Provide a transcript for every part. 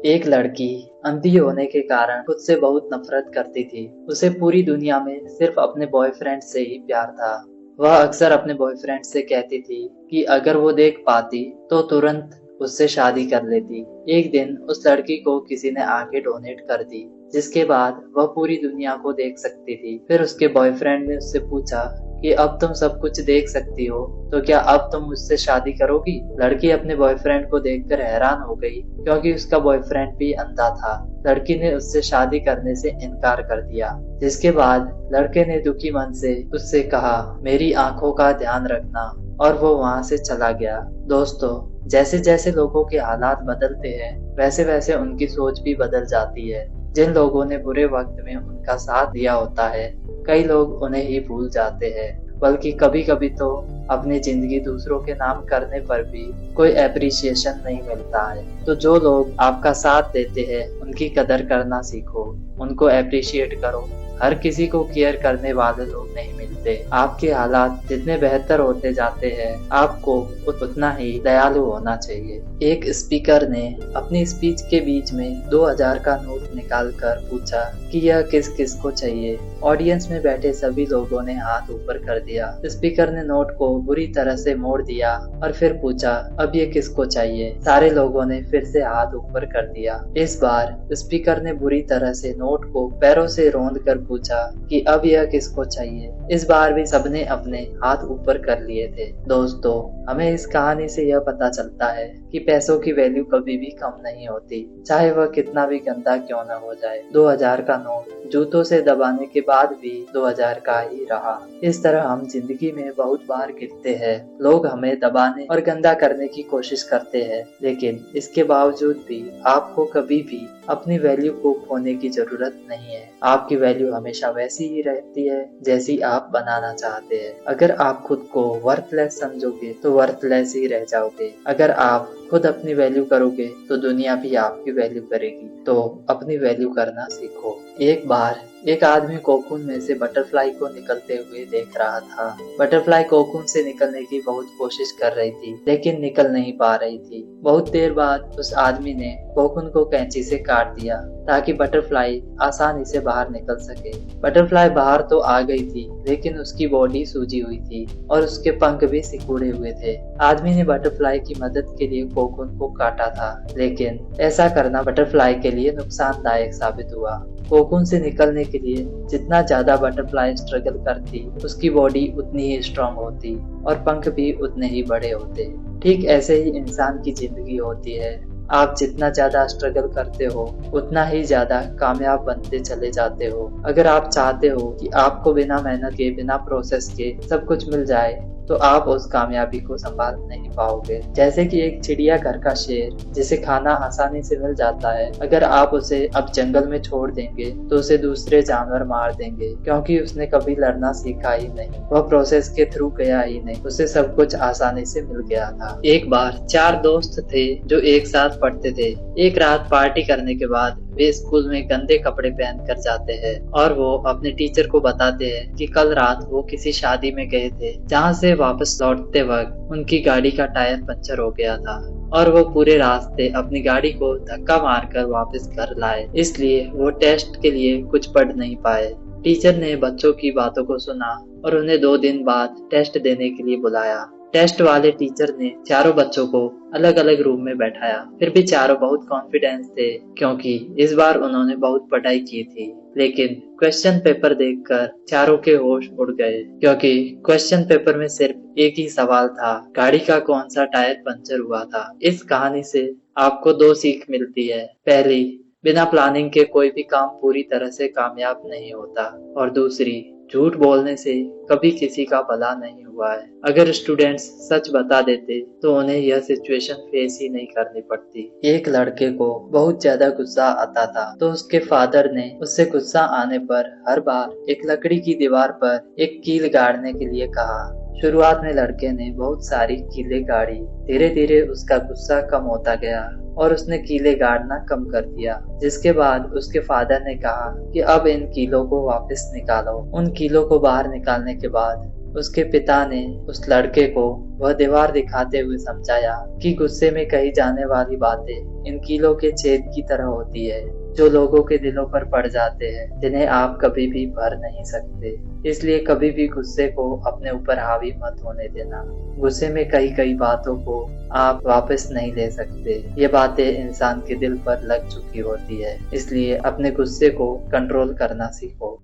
एक लड़की अंधी होने के कारण खुद से बहुत नफरत करती थी। उसे पूरी दुनिया में सिर्फ अपने बॉयफ्रेंड से ही प्यार था। वह अक्सर अपने बॉयफ्रेंड से कहती थी कि अगर वो देख पाती तो तुरंत उससे शादी कर लेती। एक दिन उस लड़की को किसी ने आंखें डोनेट कर दी, जिसके बाद वह पूरी दुनिया को देख सकती थी। फिर उसके बॉयफ्रेंड ने उससे पूछा कि अब तुम सब कुछ देख सकती हो, तो क्या अब तुम मुझसे शादी करोगी? लड़की अपने बॉयफ्रेंड को देखकर हैरान हो गई, क्योंकि उसका बॉयफ्रेंड भी अंधा था। लड़की ने उससे शादी करने से इनकार कर दिया, जिसके बाद लड़के ने दुखी मन से उससे कहा, मेरी आंखों का ध्यान रखना, और वो वहां से चला गया। दोस्तों, जैसे जैसे लोगों के हालात बदलते हैं, वैसे वैसे उनकी सोच भी बदल जाती है। जिन लोगों ने बुरे वक्त में उनका साथ दिया होता है, कई लोग उन्हें ही भूल जाते हैं, बल्कि कभी कभी तो अपनी जिंदगी दूसरों के नाम करने पर भी कोई एप्रिसिएशन नहीं मिलता है। तो जो लोग आपका साथ देते हैं, उनकी कदर करना सीखो, उनको एप्रिशिएट करो। हर किसी को केयर करने वाले लोग नहीं मिलते। आपके हालात जितने बेहतर होते जाते हैं, आपको उतना ही दयालु होना चाहिए। एक स्पीकर ने अपनी स्पीच के बीच में 2000 का नोट निकालकर पूछा कि यह किस किस को चाहिए। ऑडियंस में बैठे सभी लोगों ने हाथ ऊपर कर दिया। स्पीकर ने नोट को बुरी तरह से मोड़ दिया और फिर पूछा, अब ये किसको चाहिए? सारे लोगों ने फिर से हाथ ऊपर कर दिया। इस बार स्पीकर ने बुरी तरह से नोट को पैरों से रौंद कर पूछा कि अब यह किसको चाहिए? इस बार भी सबने अपने हाथ ऊपर कर लिए थे। दोस्तों, हमें इस कहानी से यह पता चलता है कि पैसों की वैल्यू कभी भी कम नहीं होती, चाहे वह कितना भी गंदा क्यों न हो जाए। 2000 का नोट जूतों से दबाने के बाद भी 2000 का ही रहा। इस तरह हम जिंदगी में बहुत बार गिरते हैं। लोग हमें दबाने और गंदा करने की कोशिश करते हैं, लेकिन इसके बावजूद भी आपको कभी भी अपनी वैल्यू को खोने की जरूरत नहीं है। आपकी वैल्यू हमेशा वैसी ही रहती है जैसी आप बनाना चाहते हैं। अगर आप खुद को वर्थलेस समझोगे तो वर्थलेस ही रह जाओगे। अगर आप खुद अपनी वैल्यू करोगे तो दुनिया भी आपकी वैल्यू करेगी। तो अपनी वैल्यू करना सीखो। एक बार एक आदमी कोकून में से बटरफ्लाई को निकलते हुए देख रहा था। बटरफ्लाई कोकून से निकलने की बहुत कोशिश कर रही थी, लेकिन निकल नहीं पा रही थी। बहुत देर बाद उस आदमी ने कोकून को कैंची से काट दिया, ताकि बटरफ्लाई आसानी से बाहर निकल सके। बटरफ्लाई बाहर तो आ गई थी, लेकिन उसकी बॉडी सूजी हुई थी और उसके पंख भी सिकुड़े हुए थे। आदमी ने बटरफ्लाई की मदद के लिए कोकून को काटा था, लेकिन ऐसा करना बटरफ्लाई के लिए नुकसानदायक साबित हुआ। कोकून से निकलने के लिए जितना ज्यादा बटरफ्लाई स्ट्रगल करती, उसकी बॉडी उतनी ही स्ट्रांग होती और पंख भी उतने ही बड़े होते। ठीक ऐसे ही इंसान की जिंदगी होती है। आप जितना ज्यादा स्ट्रगल करते हो, उतना ही ज्यादा कामयाब बनते चले जाते हो। अगर आप चाहते हो कि आपको बिना मेहनत के, बिना प्रोसेस के सब कुछ मिल जाए, तो आप उस कामयाबी को संभाल नहीं पाओगे। जैसे कि एक चिड़िया घर का शेर, जिसे खाना आसानी से मिल जाता है, अगर आप उसे अब जंगल में छोड़ देंगे तो उसे दूसरे जानवर मार देंगे, क्योंकि उसने कभी लड़ना सीखा ही नहीं। वह प्रोसेस के थ्रू गया ही नहीं, उसे सब कुछ आसानी से मिल गया था। एक बार 4 दोस्त थे जो एक साथ पढ़ते थे। एक रात पार्टी करने के बाद वे स्कूल में गंदे कपड़े पहन कर जाते हैं और वो अपने टीचर को बताते हैं कि कल रात वो किसी शादी में गए थे, जहाँ से वापस लौटते वक्त उनकी गाड़ी का टायर पंचर हो गया था और वो पूरे रास्ते अपनी गाड़ी को धक्का मारकर वापस घर लाए। इसलिए वो टेस्ट के लिए कुछ पढ़ नहीं पाए। टीचर ने बच्चों की बातों को सुना और उन्हें 2 दिन बाद टेस्ट देने के लिए बुलाया। टेस्ट वाले टीचर ने चारों बच्चों को अलग अलग रूम में बैठाया। फिर भी चारों बहुत कॉन्फिडेंस थे, क्योंकि इस बार उन्होंने बहुत पढ़ाई की थी। लेकिन क्वेश्चन पेपर देखकर चारों के होश उड़ गए, क्योंकि क्वेश्चन पेपर में सिर्फ एक ही सवाल था, गाड़ी का कौन सा टायर पंचर हुआ था। इस कहानी से आपको 2 सीख मिलती है। पहली, बिना प्लानिंग के कोई भी काम पूरी तरह से कामयाब नहीं होता, और दूसरी, झूठ बोलने से कभी किसी का भला नहीं हुआ है। अगर स्टूडेंट्स सच बता देते तो उन्हें यह सिचुएशन फेस ही नहीं करनी पड़ती। एक लड़के को बहुत ज्यादा गुस्सा आता था, तो उसके फादर ने उससे गुस्सा आने पर हर बार एक लकड़ी की दीवार पर एक कील गाड़ने के लिए कहा। शुरुआत में लड़के ने बहुत सारी कीलें गाड़ी। धीरे धीरे उसका गुस्सा कम होता गया और उसने कीलें गाड़ना कम कर दिया, जिसके बाद उसके फादर ने कहा कि अब इन कीलों को वापस निकालो। उन कीलों को बाहर निकालने के बाद उसके पिता ने उस लड़के को वह दीवार दिखाते हुए समझाया कि गुस्से में कही जाने वाली बातें इन कीलों के छेद की तरह होती है जो लोगों के दिलों पर पड़ जाते हैं, जिन्हें आप कभी भी भर नहीं सकते। इसलिए कभी भी गुस्से को अपने ऊपर हावी मत होने देना। गुस्से में कई बातों को आप वापस नहीं ले सकते। ये बातें इंसान के दिल पर लग चुकी होती है, इसलिए अपने गुस्से को कंट्रोल करना सीखो।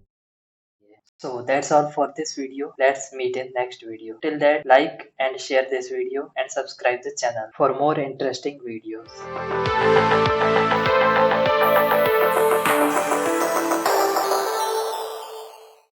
So that's all for this video. Let's meet in next video. Till that, like and share this video and subscribe the channel for more interesting videos.